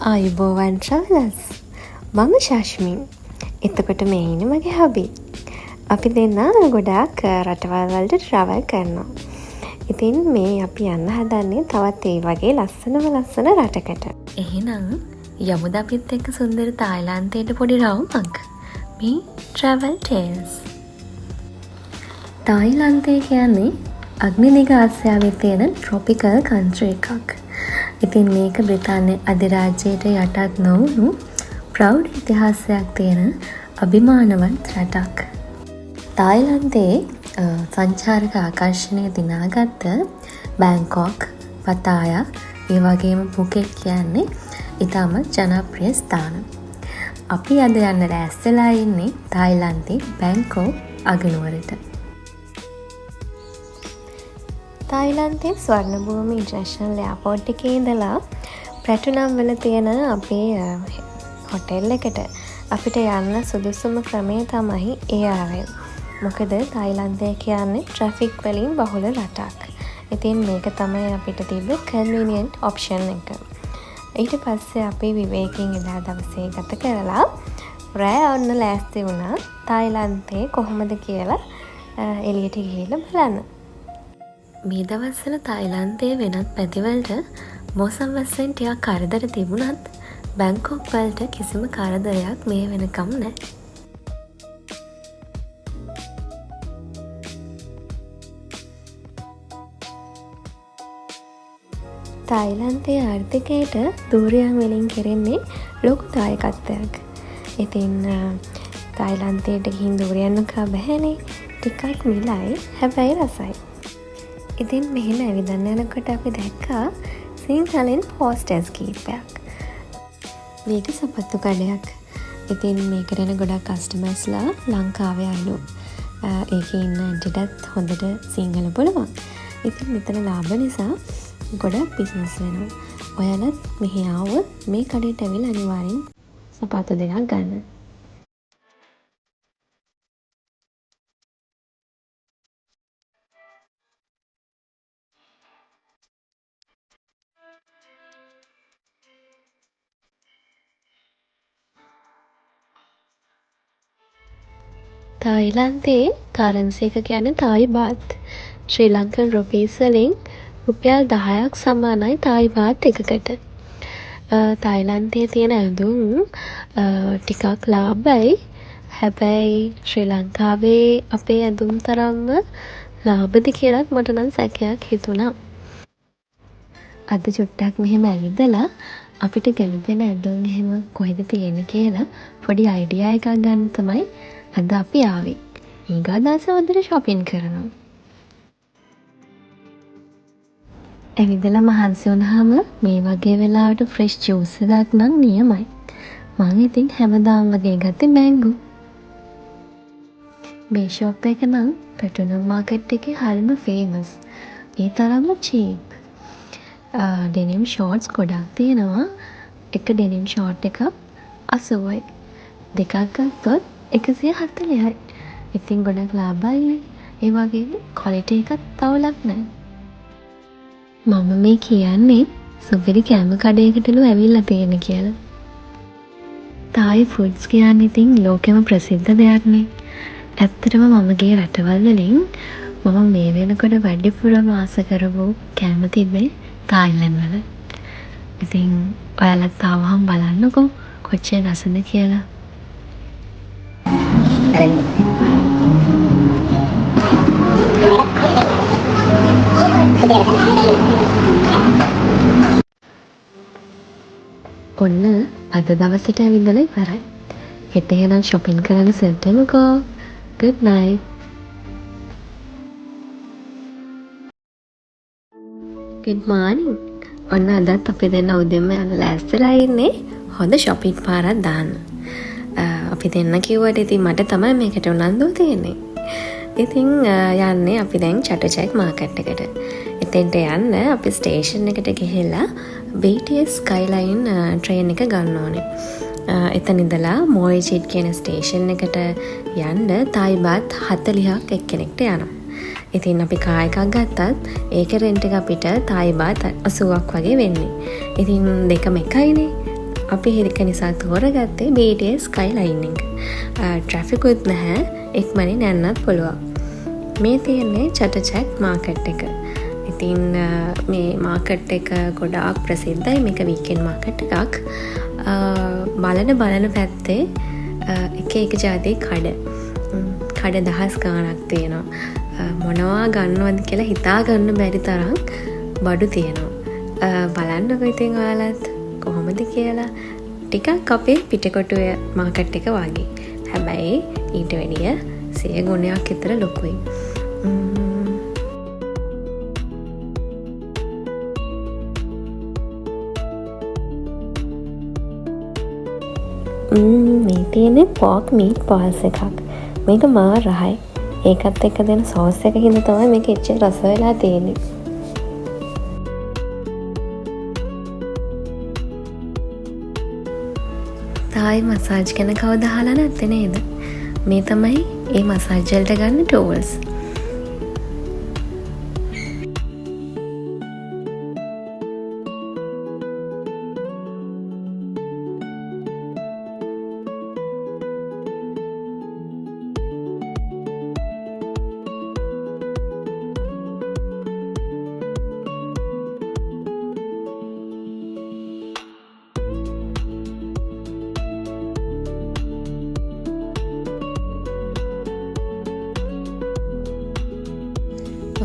ආයුබෝවන් ට්‍රැවලර්ස්. මම ශාෂ්මින්. එතකොට මේ ඉන්නේ මගේ හබි. අපි දෙන්න ගොඩාක් රටවල් වලට ට්‍රැවල් කරනවා. ඉතින් මේ අපි යන්න හදන්නේ තවත් ඒ වගේ ලස්සන රටකට. එහෙනම් යමුද අපිත් එක්ක සුන්දර තායිලන්තයට පොඩි රවුමක්. මේ ට්‍රැවල් ටේල්ස්. තායිලන්තය කියන්නේ අග්නිදිග ආසියාවේ තියෙන ට්‍රොපිකල් කන්ට්‍රි එකක්. ඉතින් මේක බ්‍රිතාන්‍ය අධිරාජ්‍යයට යටත් නොවුණු ප්‍රෞඩ ඉතිහාසයක් තියෙන අභිමානවත් රටක්. තායිලන්තයේ සංචාරක ආකර්ෂණය දිනාගත්ත බැංකොක්, පතායා, ඒ වගේම පුකෙට් කියන්නේ ඉතාමත් ජනප්‍රිය ස්ථාන. අපි අද යන්න රැස්වෙලා ඉන්නේ තායිලන්තේ බැංකොක් අගනුවරට. තායිලන්තයේ ස්වර්ණභූමි ඉන්ටර්නැෂනල් එයාපෝට් එකේ ඉඳලා පැටුනම් වල තියෙන අපේ හොටෙල් එකට අපිට යන්න සුදුසුම ක්‍රමය තමයි ARL. මොකද තායිලන්තය කියන්නේ ට්‍රැෆික් වලින් බහුල රටක්. ඉතින් මේක තමයි අපිට තිබ්බ කන්වීනියන්ට් ඔප්ෂන් එක. ඊට පස්සේ අපි විවේකයෙන් එදා දවසේ ගත කරලා රෑ ඔන්න ලෑස්ති වුණා තායිලන්තේ කොහොමද කියලා එළියට ගිහිල්ලා බලන්න. මේ දවස්වල තායිලන්තයේ වෙනත් පැතිවලට මෝසම් වශයෙන් ටිකක් කරදර තිබුණත් බැංකොක් වලට කිසිම කරදරයක් මේ වෙනකම් නැහැ. තායිලන්තයේ ආර්ථිකයට දූරයන් වලින් කෙරෙන්නේ ලොකු දායකත්වයක්. ඉතින් තායිලන්තයට ගිහින් දූරයන් නොකා බැහැනේ. ටිකක් මිලයි, හැබැයි රසයි. ඉතින් මෙහෙම ඇවිදන්න යනකොට අපි දැක්කා සිංහලෙන් හෝස්ටස් කීපයක්. මේක සපත්තු කඩයක්. ඉතින් මේකට එන ගොඩක් කස්ටමර්ස්ලා ලංකාවේ අයලු. ඒකේ ඉන්න ඇන්ටිටත් හොඳට සිංහල පුළුවන්. ඉතින් මෙතන ලාභ නිසා ගොඩක් බිස්නස් වෙනවා. ඔයාලත් මෙහි ආවොත් මේ කඩේට ඇවිල්ලා අනිවාර්යෙන් සපත්තු දෙකක් ගන්න. තායිලන්තයේ කරන්සි එක කියන්නේ තායි බාත්. ශ්‍රී ලංකන් රුපීස් වලින් රුපියල් 10ක් සමානයි තායි බාත් එකකට. තායිලන්තයේ තියෙන ඇඳුම් ටිකක් ලාභයි. හැබැයි ශ්‍රී ලංකාවේ අපේ ඇඳුම් තරම්ම ලාභද කියලාත් මට නම් සැකයක් හිතුණා. අද චුට්ටක් මෙහෙම ඇවිදලා අපිට ගැලපෙන ඇඳුම් එහෙම කොහෙද තියෙන්නේ කියලා පොඩි අයිඩියා එකක් ගන්න තමයි අද අපි ආවේ. ඊගා දවසේ හොඳට shopping කරනවා. ඇවිදලා මහන්සි වුණාම මේ වගේ වෙලාවට fresh juice එකක් නම් නියමයි. මම ඉතින් හැමදාම වගේ ගත්තේ mango. මේ shop එක නම් පැටුනම් මාකට් එකේ හරිම famous. ඒ තරම්ම cheap. denim shorts ගොඩක් තියෙනවා. එක denim short එකක් 80යි. දෙකක් ගත්තොත් 140යි. ඉතින් ගොඩක් ලාභයි. ඒ වගේම ක්වොලිටි එකත් තවලක් නැහැ. මම මේ කියන්නේ සුපිරි කෑම කඩේකටලු ඇවිල්ලා තියෙන කියලා. තායි ෆුඩ්ස් කියන්නේ ඉතින් ලෝකෙම ප්‍රසිද්ධ දෙයක්නේ. ඇත්තටම මම ගිය රටවල් වලින් මම මේ වෙනකොට වැඩිපුරම ආස කරපු කෑම තිබ්බේ තායිලන්ත වල. ඉතින් ඔයාලත් ආවහම බලන්නකෝ කොච්චර රසද කියලා. ඔන්න අද දවසට ඇවිල්ලා ඉවරයි. හෙට එහෙනම් shopping කරන්න set වෙමුකෝ. good night. good morning. ඔන්න අදත් අපි දෙන්න උදේම යන ලෑස්තිලා ඉන්නේ හොඳ shopping පාරක් දාන්න. අපි දෙන්න කිව්වට ඉතින් මට තමයි මේකට උනන්දුව තියෙන්නේ. ඉතින් යන්නේ අපි දැන් චටුචැක් මාකට් එකට. එතෙන්ට යන්න අපි ස්ටේෂන් එකට ගිහිල්ලා BTS Skyline train එක ගන්න ඕනේ. එතන ඉඳලා මොයිජිට් කියන ස්ටේෂන් එකට යන්න තායි බාත් 40ක් එක්කෙනෙක්ට යනවා. ඉතින් අපි කාර් එකක් ගත්තත් ඒක රෙන්ට් එක අපිට තායි බාත් 80ක් වගේ වෙන්නේ. ඉතින් දෙකම එකයිනේ. අපි හිරික නිසා තෝරගත්තේ BTS ස්කයිලයින් එක. ට්‍රැෆිකුත් නැහැ, ඉක්මනින් යන්නත් පුළුවන්. මේ තියෙන්නේ චටුචක් මාකට් එක. ඉතින් මේ මාකට් එක ගොඩාක් ප්‍රසිද්ධයි. මේක වීකෙන්ඩ් මාකට් එකක්. බලන පැත්තේ එක ජාතියේ කඩ දහස් ගාණක් තියෙනවා. මොනවා ගන්නවද කියලා හිතා ගන්න බැරි තරම් බඩු තියෙනවා. බලන්නකො ඉතින් ඔයාලත් කොහොමද කියලා. ටිකක් අපේ පිටකොටුව මාකට් එක වගේ. හැබැයි ඊට වැඩිය 100 ගුණයක් විතර ලොකුයි. මේ තියෙන්නේ පෝක් මීට් පාල්ස් එකක්. මේක මා රහයි. ඒකත් එක්ක දෙන සෝස් එක හින්දා තමයි මේක එච්චර රස වෙලා තියෙන්නේ. තායි මසාජ් ගැන කවුද අහලා නැත්තේ නේද? මේ තමයි ඒ මසාජ් වලට ගන්න ටූල්ස්.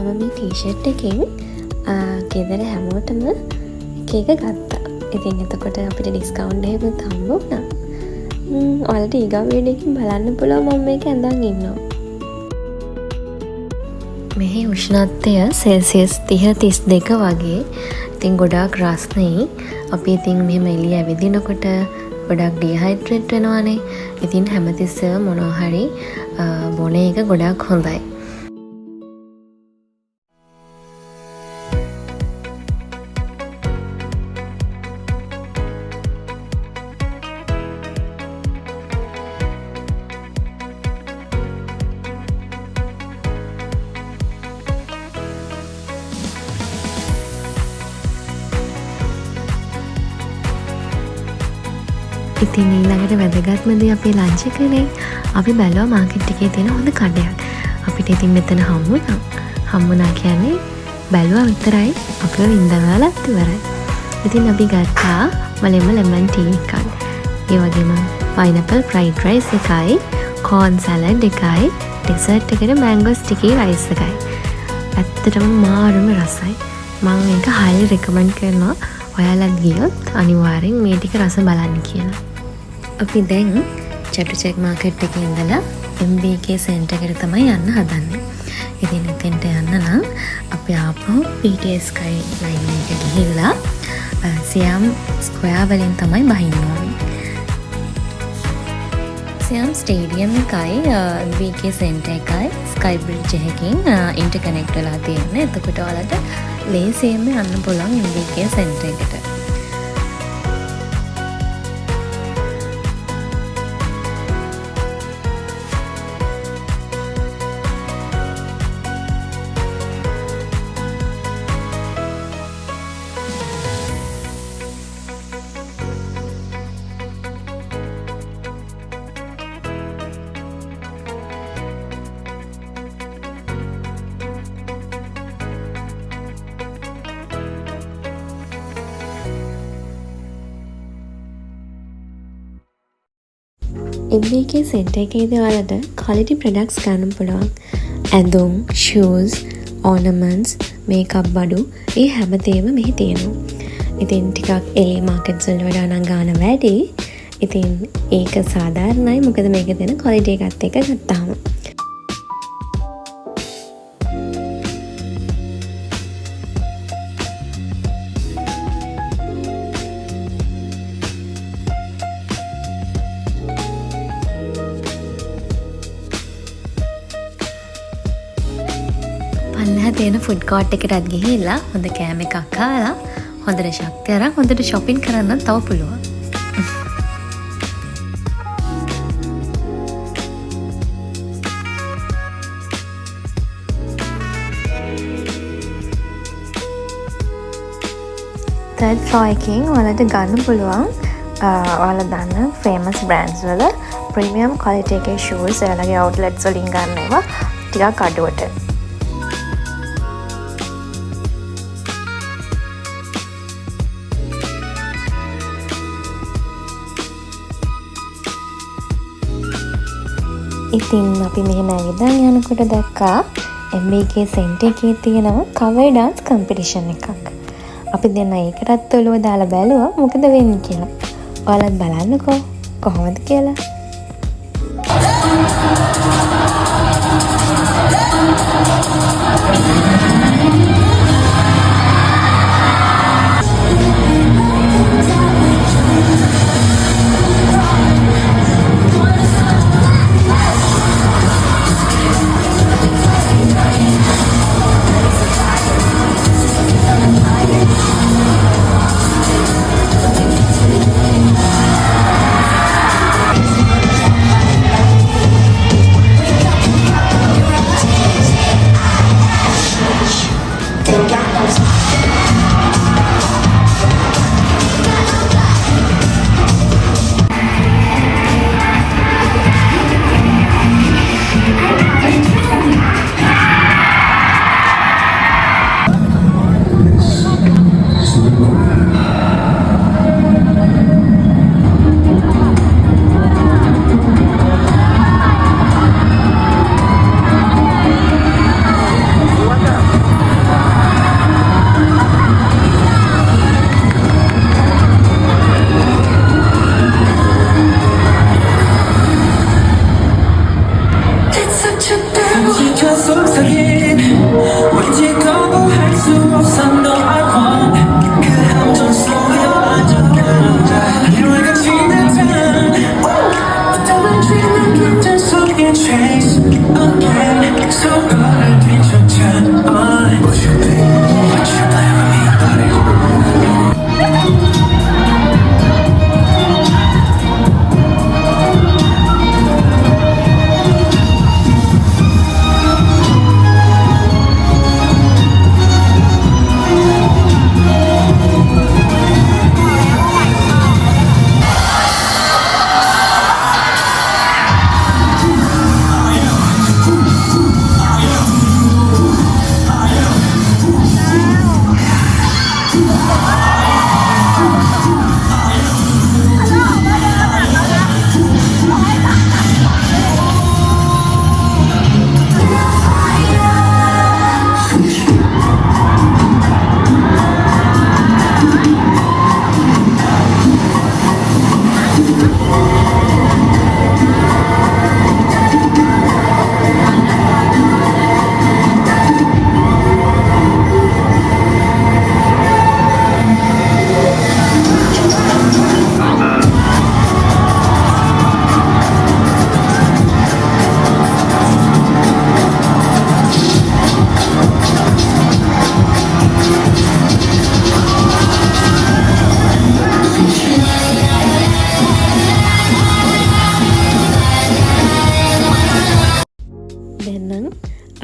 මම මේ ටීෂර්ට් එකෙන් ගෙදර හැමෝටම එක ගත්තා. ඉතින් එතකොට අපිට ඩිස්කවුන්ට් එකකුත් හම්බ වුණා. ඔයාලට ඊගා වීඩියෝ එකකින් බලන්න පුළුවන් මම මේක ඇඳන් ඉන්නවා. මෙහි උෂ්ණත්වය සෙල්සියස් 30-32 වගේ. ඉතින් ගොඩාක් රස්නේ. අපි ඉතින් මෙහෙම එළිය ඇවිදිනකොට ගොඩක් ඩිහයිඩ්‍රේට් වෙනවානේ. ඉතින් හැමතිස්සෙම මොනවා හරි බොන එක ගොඩක් හොඳයි. ඉතින් ඊළඟට වැදගත්ම දේ අපේ ලන්ච් එකනේ. අපි බැලුවා මාකට් එකේ තියෙන හොඳ කඩයක්. අපිට ඉතින් මෙතන හම්බුණා කියන්නේ බැලුවා විතරයි. අපිව වින්දනවලත් ඉවරයි. ඉතින් අපි ගත්තා මලෙම ලෙමන් ටී එකක්. ඒ වගේම පයිනැපල් ෆ්‍රයිඩ් රයිස් එකයි, කෝන් සලාඩ් එකයි, ඩෙසර්ට් එකට මැංගෝ ස්ටිකි රයිස් එකයි. ඇත්තටම මාරුම රසයි. මම මේක highly recommend කරනවා. ඔයාලත් ගියොත් අනිවාර්යෙන් මේ ටික රස බලන්න කියලා. අපි දැන් චටුචක් මාකට් එකේ ඉඳලා MBK සෙන්ටර් එකට තමයි යන්න හදන්නේ. ඉතින් එතෙන්ට යන්න නම් අපි ආපහු BTS ස්කයිලයින් එකට ගිහිල්ලා සියම් ස්ක්වයර් වලින් තමයි බහින්න ඕනේ. සියම් ස්ටේඩියම් එකයි BK සෙන්ටර් එකයි ස්කයි බ්‍රිජ් එකකින් ඉන්ටර්කනෙක්ට් වෙලා තියෙන්නේ. එතකොට ඔයාලට ලේසියෙන්ම යන්න පුළුවන් MBK සෙන්ටර් එකට. MBK සෙන්ටර් එකේදී ඔයාලට quality products ගන්න පුළුවන්. ඇඳුම්, shoes, ornaments, makeup බඩු, ඒ හැමදේම මෙහි තියෙනවා. ඉතින් ටිකක් LA markets වල වඩා නම් ගාන වැඩි. ඉතින් ඒක සාධාරණයි. මොකද මේක දෙන quality එකත් එක්ක ගත්තාම. පල්ලෙහා තියෙන ෆුඩ් කෝට් එකටත් ගිහිල්ලා හොඳ කෑම එකක් කාලා හොඳට ශක්තිය අරන් හොඳට shopping කරන්න තව පුළුවන්. third floor එකෙන් ඔයාලට ගන්න පුළුවන් ඔයාලා දන්න ෆේමස් බ්‍රෑන්ඩ්ස් වල ප්‍රීමියම් ක්වොලිටි එකේ ෂූස් ඔයාලගේ අවුට්ලෙට්ස් වලින් ගන්න ඒවා ටිකක් අඩුවට. ඉතින් අපි මෙහෙම ඇවිදන් යනකොට දැක්කා MBK සෙන්ටර් එකේ තියෙනවා කවර් ඩාන්ස් කම්පිටිෂන් එකක්. අපි දෙන්න ඒකටත් ඔළුව දාලා බැලුවා මොකද වෙන්නේ කියලා. ඔයාලත් බලන්නකෝ කොහොමද කියලා.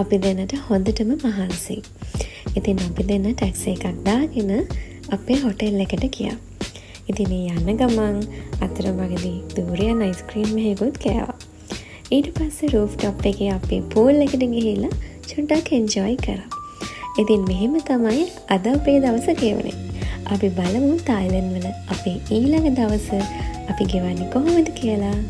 අපි දෙන්නට හොඳටම මහන්සි. ඉතින් අපි දෙන්න ටැක්සි එකක් දාගෙන අපේ හොටෙල් එකට ගියා. ඉතින් මේ යන ගමන් අතරමඟදී දූරියන් අයිස්ක්‍රීම් එකකුත් කෑවා. ඊට පස්සේ රූෆ් ටොප් එකේ අපේ පූල් එකට ගිහිල්ලා චුට්ටක් එන්ජොයි කරා. ඉතින් මෙහෙම තමයි අද අපේ දවස ගෙවුනේ. අපි බලමු තායිලන්ඩ් වල අපේ ඊළඟ දවස අපි ගෙවන්නේ කොහොමද කියලා.